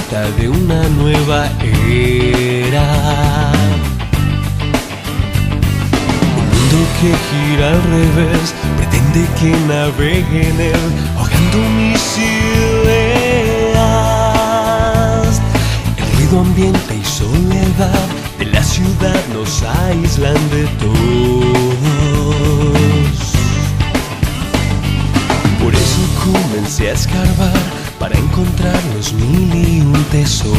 puerta de una nueva era. Un mundo que gira al revés, pretende que navegue en él, ahogando mis ideas. El ruido ambiente y soledad de la ciudad nos aíslan de todos. Por eso comencé a escarbar para encontrar los 1001 tesoros.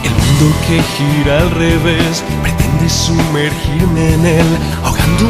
El mundo que gira al revés pretende sumergirme en él, ahogando